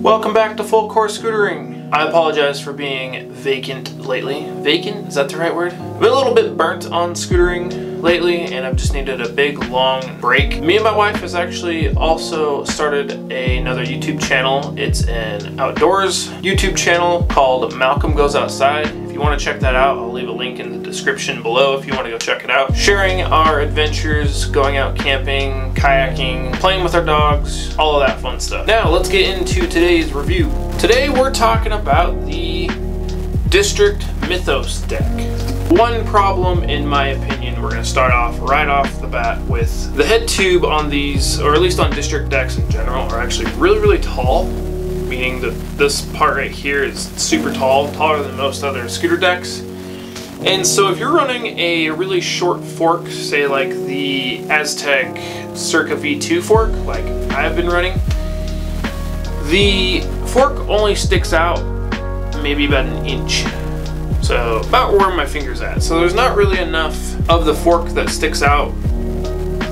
Welcome back to Full Course Scootering. I apologize for being vacant lately. Vacant? Is that the right word? I've been a little bit burnt on scootering lately and I've just needed a big long break. Me and my wife has actually also started another YouTube channel. It's an outdoors YouTube channel called Malcolm Goes Outside. If you want to check that out, I'll leave a link in the description below if you want to go check it out. Sharing our adventures, going out camping, kayaking, playing with our dogs, all of that fun stuff. Now let's get into today's review. Today we're talking about the District Mythos Deck. One problem, in my opinion, we're going to start off right off the bat with the head tube on these, or at least on District decks in general, are actually really tall. Meaning that this part right here is super tall, taller than most other scooter decks. And so if you're running a really short fork, say like the Aztec Circa V2 fork, like I've been running, the fork only sticks out maybe about an inch. So about where my finger's at. So there's not really enough of the fork that sticks out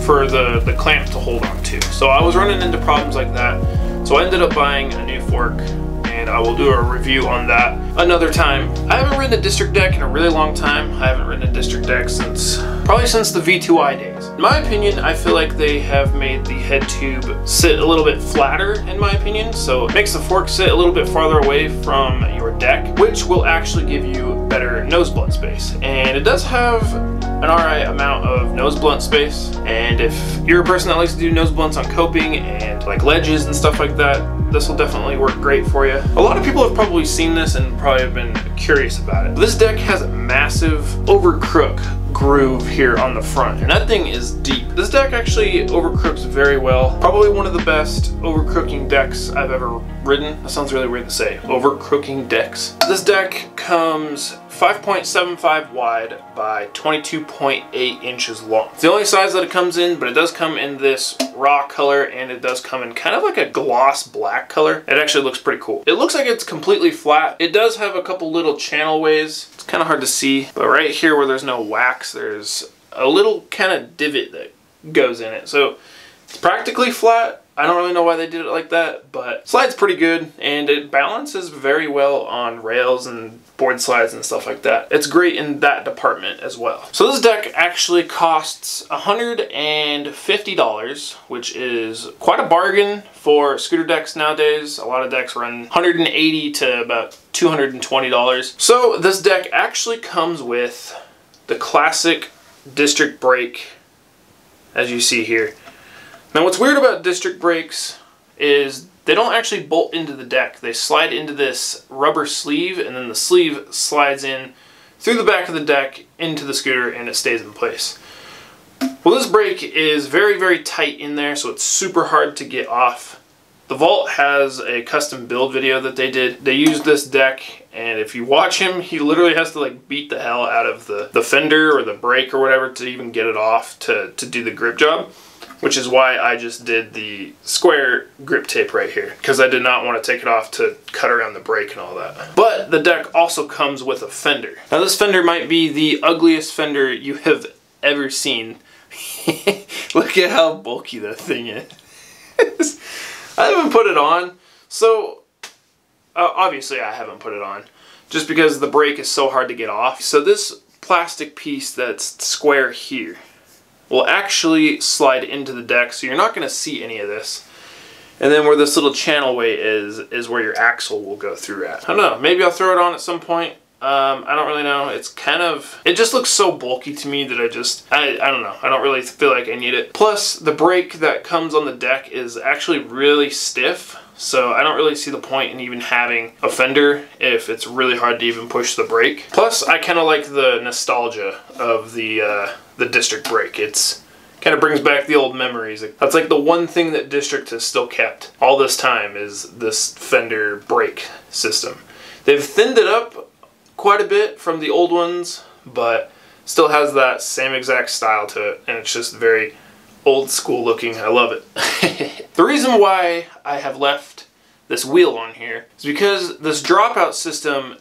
for the clamp to hold on to. So I was running into problems like that. So I ended up buying a new fork, and I will do a review on that another time. I haven't ridden a District deck in a really long time. I haven't ridden a District deck probably since the V2i days. In my opinion, I feel like they have made the head tube sit a little bit flatter, in my opinion. So it makes the fork sit a little bit farther away from your deck, which will actually give you better nose blunt space. And it does have an alright amount of nose blunt space, and if you're a person that likes to do nose blunts on coping and like ledges and stuff like that, this will definitely work great for you. A lot of people have probably seen this and probably have been curious about it. This deck has a massive overcrook groove here on the front, and that thing is deep. This deck actually overcrooks very well. Probably one of the best overcrooking decks I've ever ridden. That sounds really weird to say, overcrooking decks. This deck comes 5.75 wide by 22.8 inches long. It's the only size that it comes in, but it does come in this raw color, and it does come in kind of like a gloss black color. It actually looks pretty cool. It looks like it's completely flat. It does have a couple little channel ways. It's kind of hard to see, but right here where there's no wax, there's a little kind of divot that goes in it. So it's practically flat. I don't really know why they did it like that, but it slides pretty good, and it balances very well on rails and board slides and stuff like that. It's great in that department as well. So this deck actually costs $150, which is quite a bargain for scooter decks nowadays. A lot of decks run $180 to about $220. So this deck actually comes with the classic District brake, as you see here. Now what's weird about District brakes is they don't actually bolt into the deck. They slide into this rubber sleeve, and then the sleeve slides in through the back of the deck into the scooter, and it stays in place. Well, this brake is very tight in there, so it's super hard to get off. The Vault has a custom build video that they did. They used this deck, and if you watch him, he literally has to like beat the hell out of the fender or the brake or whatever to even get it off to do the grip job. Which is why I just did the square grip tape right here, because I did not want to take it off to cut around the brake and all that. But the deck also comes with a fender. Now this fender might be the ugliest fender you have ever seen. Look at how bulky that thing is. I haven't put it on, so obviously I haven't put it on, just because the brake is so hard to get off. So this plastic piece that's square here will actually slide into the deck, so you're not going to see any of this. And then where this little channel way is where your axle will go through at. I don't know, maybe I'll throw it on at some point. I don't really know. It's kind of, it just looks so bulky to me that I don't know. I don't really feel like I need it. Plus, the brake that comes on the deck is actually really stiff, so I don't really see the point in even having a fender if it's really hard to even push the brake. Plus, I kind of like the nostalgia of the District brake. It's kind of brings back the old memories. That's like the one thing that District has still kept all this time, is this fender brake system. They've thinned it up quite a bit from the old ones, but still has that same exact style to it, and it's just very old school looking. I love it. The reason why I have left this wheel on here is because this dropout system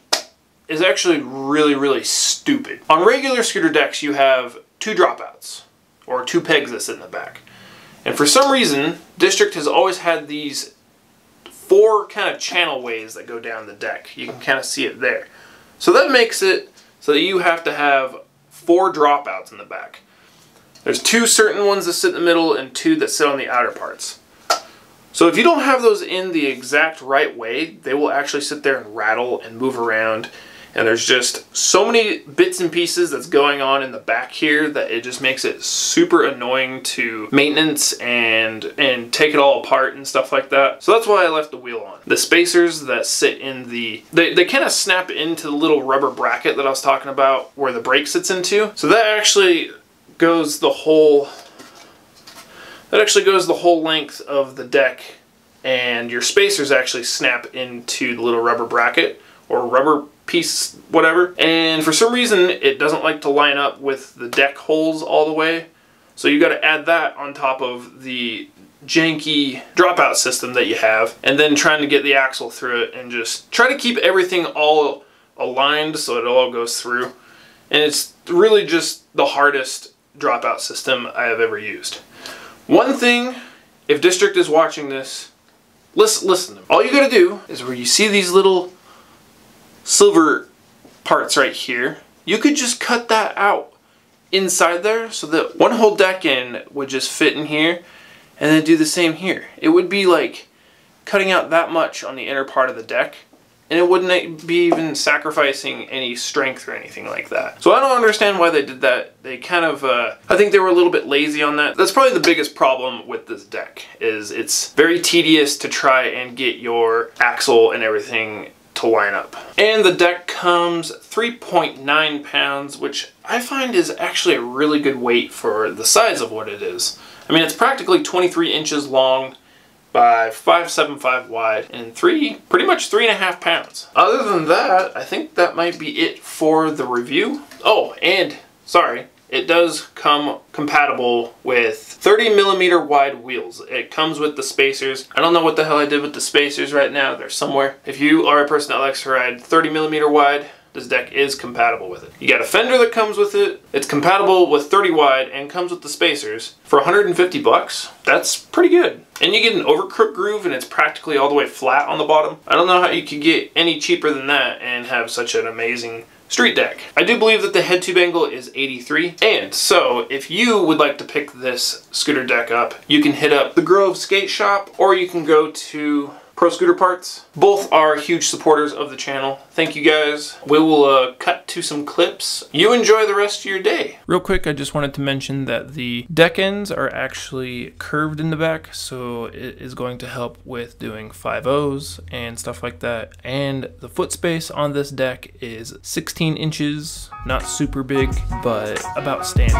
is actually really stupid. On regular scooter decks you have two dropouts, or two pegs that sit in the back. And for some reason, District has always had these 4 kind of channel ways that go down the deck. You can kind of see it there. So that makes it so that you have to have 4 dropouts in the back. There's 2 certain ones that sit in the middle and 2 that sit on the outer parts. So if you don't have those in the exact right way, they will actually sit there and rattle and move around. And there's just so many bits and pieces that's going on in the back here that it just makes it super annoying to maintenance and take it all apart and stuff like that. So that's why I left the wheel on. The spacers that sit in the, they kind of snap into the little rubber bracket that I was talking about where the brake sits into. So that actually goes the whole length of the deck, and your spacers actually snap into the little rubber bracket or rubber piece, whatever. And for some reason, it doesn't like to line up with the deck holes all the way. So you got to add that on top of the janky dropout system that you have, and then trying to get the axle through it and just try to keep everything all aligned so it all goes through. And it's really just the hardest dropout system I have ever used. One thing, if District is watching this, listen to them. All you gotta do is where you see these little silver parts right here, you could just cut that out inside there so that one whole deck end would just fit in here, and then do the same here. It would be like cutting out that much on the inner part of the deck, and it wouldn't be even sacrificing any strength or anything like that. So I don't understand why they did that. They kind of, I think they were a little bit lazy on that. That's probably the biggest problem with this deck, is it's very tedious to try and get your axle and everything to line up. And the deck comes 3.9 pounds, which I find is actually a really good weight for the size of what it is. I mean, it's practically 23 inches long by 5.75 wide and pretty much 3.5 pounds. Other than that, I think that might be it for the review. Oh, and sorry, it does come compatible with 30mm wide wheels. It comes with the spacers. I don't know what the hell I did with the spacers right now. They're somewhere. If you are a person that likes to ride 30mm wide, this deck is compatible with it. You got a fender that comes with it. It's compatible with 30 wide and comes with the spacers. For 150 bucks, that's pretty good. And you get an overcrook groove, and it's practically all the way flat on the bottom. I don't know how you could get any cheaper than that and have such an amazing street deck. I do believe that the head tube angle is 83. And so if you would like to pick this scooter deck up, you can hit up the Grove Skate Shop, or you can go to Pro Scooter Parts. Both are huge supporters of the channel. Thank you guys. We will cut to some clips. You enjoy the rest of your day. Real quick, I just wanted to mention that the deck ends are actually curved in the back, so it is going to help with doing 5.0s and stuff like that. And the foot space on this deck is 16 inches, not super big, but about standard.